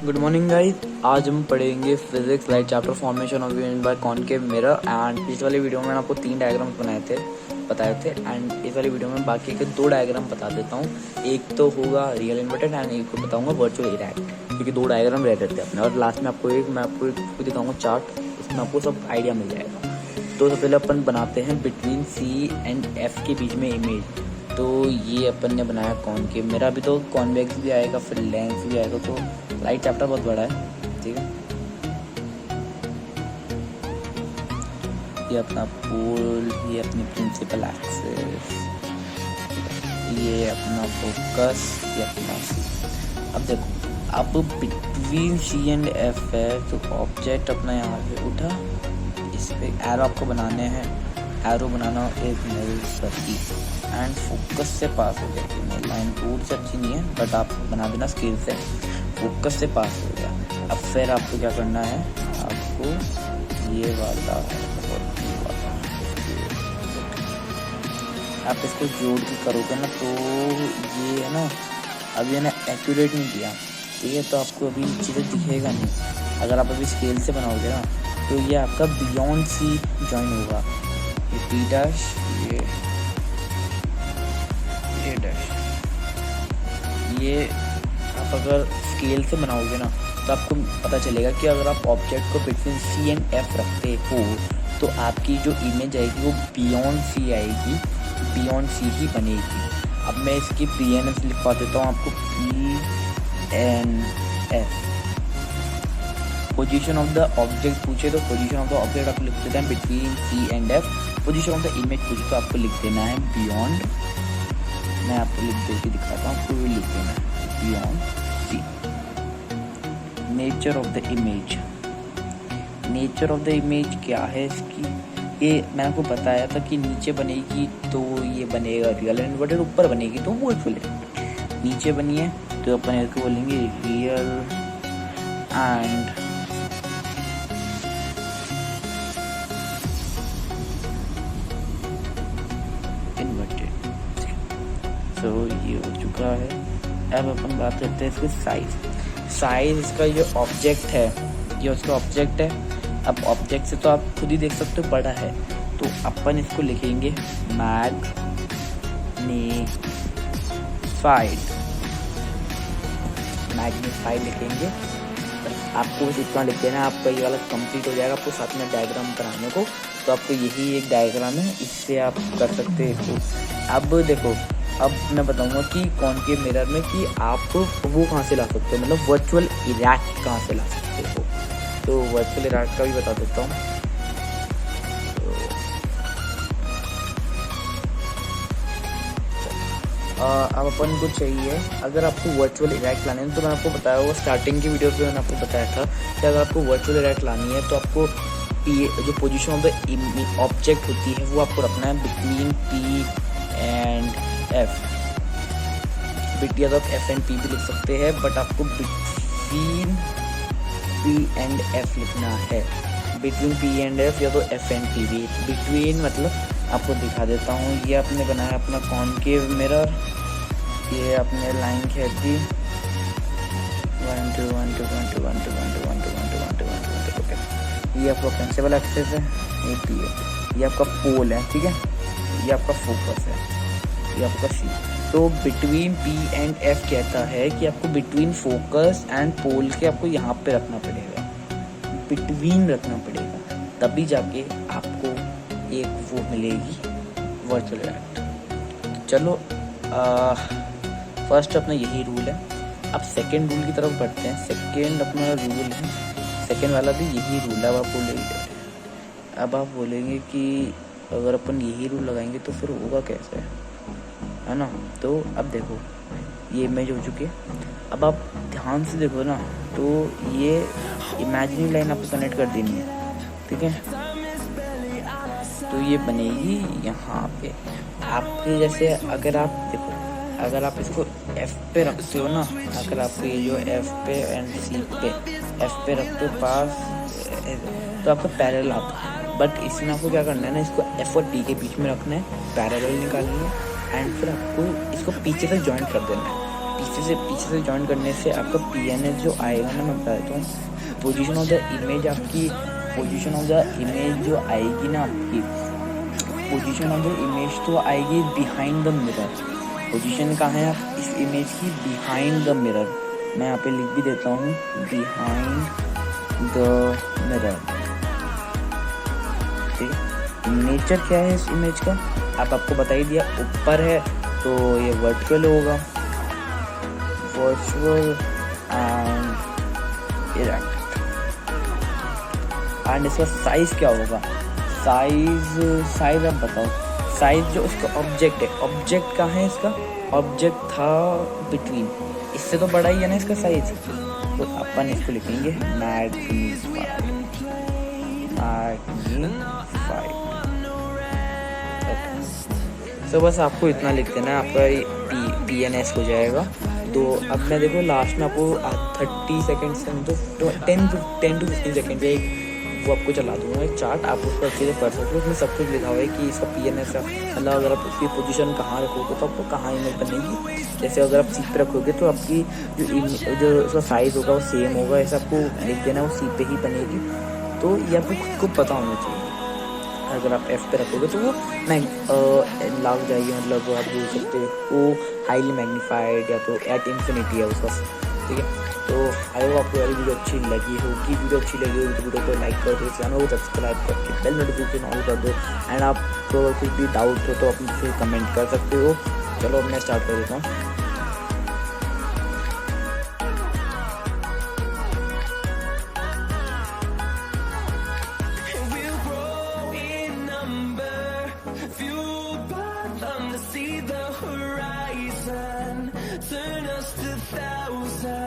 Good morning guys. आज हम पढ़ेंगे physics light chapter formation of unit by concave mirror. And इस वाले वीडियो में मैंने आपको 3 डायग्राम्स बताए थे एंड इस वाली वीडियो में बाकी के 2 डायग्राम बता देता हूँ। एक तो होगा रियल इन्वर्टेड एंड एक को बताऊंगा वर्चुअल इरेक्ट, क्योंकि 2 डायग्राम रह जाते हैं अपने। और लास्ट में मैं आपको दिखाऊंगा चार्ट, उसमें आपको सब आइडिया मिल जाएगा। तो सबसे पहले अपन बनाते हैं बिटवीन सी एंड एफ के बीच में इमेज। तो ये अपन ने बनाया कॉनकेव मिरर। अभी तो कॉन्वेक्स भी आएगा, फिर लेंस भी आएगा। तो लाइट चैप्टर बहुत बड़ा है, ठीक है। ये अपना पोल, ये अपनी प्रिंसिपल एक्सिस, ये अपना फोकस, ये अपना सी। अब देखो, अब बिटवीन सी एंड एफ है तो ऑब्जेक्ट अपना यहाँ पे उठा, इस पे एरो आपको बनाने हैं। एरो बनाना एक नल सर्कल एंड फोकस से पास हो जाएगी। मेरी लाइन टूट से अच्छी नहीं है बट आप बना देना स्केल से। फोकस से पास हो गया। अब फिर आपको क्या करना है, आपको ये वाला आप इसको जोड़ के करोगे ना तो ये है ना, अभी है ना एक्यूरेट नहीं किया, ठीक है। तो आपको अभी चीज़ें दिखेगा नहीं। अगर आप अभी स्केल से बनाओगे ना तो ये आपका बियॉन्ड सी ज्वाइन होगा। ये टी डैश, ये डैश, ये आप अगर स्केल से बनाओगे ना तो आपको पता चलेगा कि अगर आप ऑब्जेक्ट को बिटवीन सी एंड एफ रखते हो तो आपकी जो इमेज आएगी वो बियॉन्ड सी आएगी, बियॉन्ड सी ही बनेगी। अब मैं इसकी पी एन एफ लिखवा देता हूँ आपको, P N F. Position of the object पूछे तो पोजीशन ऑफ द ऑब्जेक्ट आप लिख देते हैं between C and F. Position of the image पूछे तो आपको लिख देना है बियॉन्ड। मैं आपको लिख दे के दिखाता हूँ, आपको लिख देना है beyond C. Nature of the image, nature of the image क्या है इसकी, ये मैंने आपको बताया था कि नीचे बनेगी तो ये बनेगा रियल इन्वर्टेड, ऊपर बनेगी तो वर्चुअल। नीचे बनी है तो अपन इसको बोलेंगे रियल एंड इन्वर्टेड। तो ये हो चुका है। अब अपन बात करते हैं इसके साइज। इसका जो ऑब्जेक्ट है, ये उसका ऑब्जेक्ट है। अब ऑब्जेक्ट से तो आप खुद ही देख सकते हो बड़ा है, तो अपन इसको लिखेंगे मैग्नीफाइड लिखेंगे। आपको बस इतना लिख देना, आपका ये वाला कंप्लीट हो जाएगा। आपको साथ में डायग्राम बनाने को तो आपको यही एक डायग्राम है, इससे आप कर सकते हो। अब देखो, अब मैं बताऊंगा कि कॉनकेव मिरर में कि आप वो कहाँ से ला सकते हो, मतलब वर्चुअल इरेक्ट कहाँ से ला सकते हो। तो वर्चुअल इरेक्ट का भी बता देता हूँ। अब अपन को चाहिए, अगर आपको वर्चुअल इरेक्ट लानी है तो मैंने आपको बताया होगा स्टार्टिंग की वीडियो पे, मैंने आपको बताया था कि अगर आपको वर्चुअल इरेक्ट लानी है तो आपको जो पोजीशन ऑफ द ऑब्जेक्ट होती है वो आपको रखना है बिटवीन पी एंड एफ। या तो आप एफ एंड पी भी लिख सकते हैं, बट आपको बिटवीन पी एंड एफ लिखना है। बिटवीन पी एंड एफ या तो एफ एंड पी भी। बिटवीन मतलब आपको दिखा देता हूँ, ये आपने बनाया अपना कॉनकेव मिरर। ये आपने लाइन खींच दी 1 2 1 2 1 2 1 2 1 2 1 2 1 2 1 2 1 2 1 2 ओके। ये आपका प्रिंसिपल एक्सिस है, ये पी है, ये आपका पोल है, ठीक है। ये आपका फोकस है, ये आपका सी। तो बिटवीन पी एंड एफ कहता है कि आपको बिटवीन फोकस एंड पोल के आपको यहाँ पे रखना पड़ेगा, बिटवीन रखना पड़ेगा, तभी जाके आपको एक वो मिलेगी वर्चुअल इरेक्ट। चलो फर्स्ट अपना यही रूल है। अब सेकेंड रूल की तरफ बढ़ते हैं। सेकेंड अपना रूल है, सेकेंड वाला भी यही रूल है। अब आप बोलेंगे कि अगर अपन यही रूल लगाएंगे तो फिर होगा कैसे, है ना। तो अब देखो, ये इमेज हो चुकी है। अब आप ध्यान से देखो ना, तो ये इमेजिनरी लाइन आपको कनेक्ट कर देनी है, ठीक है। तो ये बनेगी यहाँ पे आपके जैसे। अगर आप देखो, अगर आप इसको F पे रखते हो ना, अगर आपको ये जो F पे एंड C पे F पे रखते हो पास, तो आपको पैरेलल आता है। बट इसमें आपको क्या करना है ना, इसको F और T के बीच में रखना है, पैरेलल निकालनी है एंड फिर आपको इसको पीछे तक ज्वाइन कर देना है। पीछे से ज्वाइन करने से आपका PNS जो आएगा ना, मैं बता देता हूँ। पोजीशन ऑफ द इमेज आपकी, पोजीशन ऑफ द इमेज जो आएगी ना आपकी, पोजीशन ऑफ द इमेज तो आएगी बिहाइंड द मिरर। पोजीशन कहाँ है आप इस इमेज की? Behind the mirror. मैं यहाँ पे लिख भी देता हूँ, बिहाइंड द मिरर। ठीक, नेचर क्या है इस इमेज का आपको बता ही दिया। ऊपर है तो ये वर्चुअल होगा, वर्चुअल एंड इरेक्ट। एंड इसका साइज क्या होगा? साइज आप बताओ। साइज जो इसका ऑब्जेक्ट है, ऑब्जेक्ट कहाँ है इसका? ऑब्जेक्ट था बिटवीन, इससे तो बड़ा ही है ना इसका साइज, तो अपन इसको लिखेंगे मैग्नीफाइड। तो बस आपको इतना लिख देना, आपका PNS हो जाएगा। तो अब मैं देखो लास्ट में आपको 30 सेकेंड्स तो 10 to 15 सेकेंड एक वो आपको चला दूंगा एक चार्ट, आप उसको अच्छे से पढ़ सकते हो। उसमें सब कुछ लिखा हुआ है कि इसका PNS का मतलब अगर आप उसकी पोजीशन कहाँ रखोगे तो आपको कहाँ इमेज बनेगी। जैसे अगर आप C पे रखोगे तो आपकी जो उसका साइज़ होगा वो सेम होगा, ऐसा आपको लिख देना, वो C पे ही बनेगी। तो ये आपको खुद को पता होना चाहिए। अगर आप F पे रखोगे तो वो लाग जाएगी, मतलब आप बोल सकते हो वो हाईली मैग्नीफाइड या तो एट इन्फिनिटी है उसका। ठीक है, तो आई होप आपको वाली वीडियो अच्छी लगी होगी। वीडियो अच्छी लगी होगी तो वीडियो को लाइक कर दो, चैनल को सब्सक्राइब करके बेल नोटिफिकेशन ऑन कर दो। एंड आपको कुछ भी डाउट हो तो आप मुझसे कमेंट कर सकते हो। चलो अब मैं स्टार्ट कर देता हूँ।